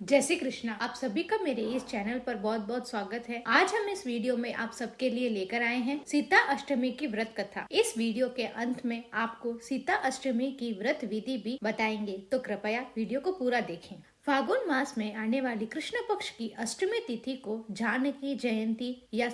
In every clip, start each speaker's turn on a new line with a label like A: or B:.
A: जय श्री कृष्णा। आप सभी का मेरे इस चैनल पर बहुत बहुत स्वागत है। आज हम इस वीडियो में आप सबके लिए लेकर आए हैं सीता अष्टमी की व्रत कथा। इस वीडियो के अंत में आपको सीता अष्टमी की व्रत विधि भी बताएंगे, तो कृपया वीडियो को पूरा देखें। फागुन मास में आने वाली कृष्ण पक्ष की अष्टमी तिथि को जानकी जयंती या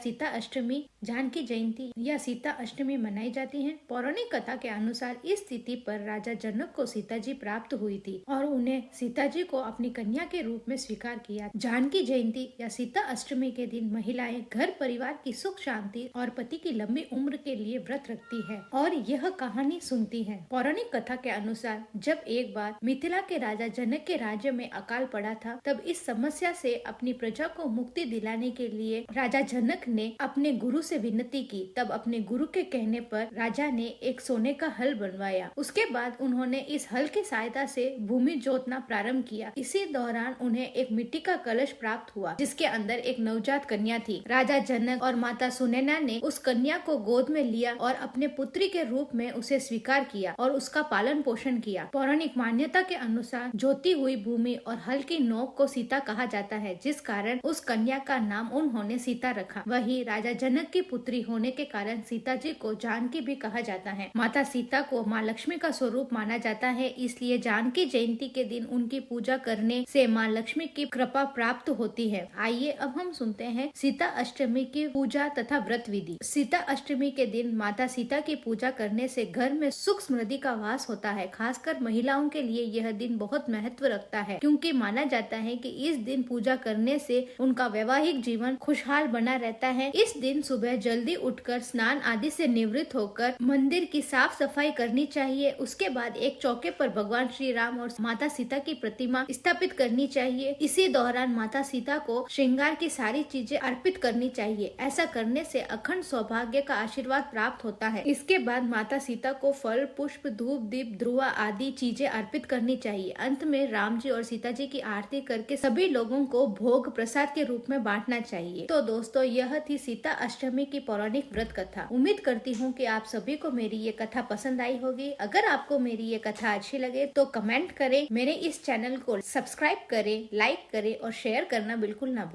A: सीता अष्टमी मनाई जाती है। पौराणिक कथा के अनुसार इस तिथि पर राजा जनक को सीता जी प्राप्त हुई थी और उन्हें सीता जी को अपनी कन्या के रूप में स्वीकार किया। जानकी जयंती या सीता अष्टमी के दिन महिलाएं घर परिवार की सुख शांति और पति की लंबी उम्र के लिए व्रत रखती है और यह कहानी सुनती है। पौराणिक कथा के अनुसार जब एक बार मिथिला के राजा जनक के राज्य में अकाल पड़ा था, तब इस समस्या से अपनी प्रजा को मुक्ति दिलाने के लिए राजा जनक ने अपने गुरु से विनती की। तब अपने गुरु के कहने पर राजा ने एक सोने का हल बनवाया। उसके बाद उन्होंने इस हल की सहायता से भूमि जोतना प्रारंभ किया। इसी दौरान उन्हें एक मिट्टी का कलश प्राप्त हुआ जिसके अंदर एक नवजात कन्या थी। राजा जनक और माता सुनैना ने उस कन्या को गोद में लिया और अपने पुत्री के रूप में उसे स्वीकार किया और उसका पालन पोषण किया। पौराणिक मान्यता के अनुसार जोती हुई भूमि और हल की नोक को सीता कहा जाता है, जिस कारण उस कन्या का नाम उन्होंने सीता रखा। वही राजा जनक की पुत्री होने के कारण सीता जी को जानकी भी कहा जाता है। माता सीता को माँ लक्ष्मी का स्वरूप माना जाता है, इसलिए जानकी जयंती के दिन उनकी पूजा करने से माँ लक्ष्मी की कृपा प्राप्त होती है। आइए अब हम सुनते हैं सीता अष्टमी की पूजा तथा व्रत विधि। सीता अष्टमी के दिन माता सीता की पूजा करने से घर में सुख समृद्धि का वास होता है। खासकर महिलाओं के लिए यह दिन बहुत महत्व रखता है, क्योंकि माना जाता है कि इस दिन पूजा करने से उनका वैवाहिक जीवन खुशहाल बना रहता है। इस दिन सुबह जल्दी उठकर स्नान आदि से निवृत्त होकर मंदिर की साफ सफाई करनी चाहिए। उसके बाद एक चौके पर भगवान श्री राम और माता सीता की प्रतिमा स्थापित करनी चाहिए। इसी दौरान माता सीता को श्रृंगार की सारी चीजें अर्पित करनी चाहिए। ऐसा करने से अखंड सौभाग्य का आशीर्वाद प्राप्त होता है। इसके बाद माता सीता को फल, पुष्प, धूप, दीप, ध्रुवा आदि चीजें अर्पित करनी चाहिए। अंत में राम जी और सीता जी की आरती करके सभी लोगों को भोग प्रसाद के रूप में बांटना चाहिए। तो दोस्तों, यह थी सीता अष्टमी की पौराणिक व्रत कथा। उम्मीद करती हूँ कि आप सभी को मेरी ये कथा पसंद आई होगी। अगर आपको मेरी ये कथा अच्छी लगे तो कमेंट करें, मेरे इस चैनल को सब्सक्राइब करें, लाइक करें और शेयर करना बिल्कुल ना भूलें।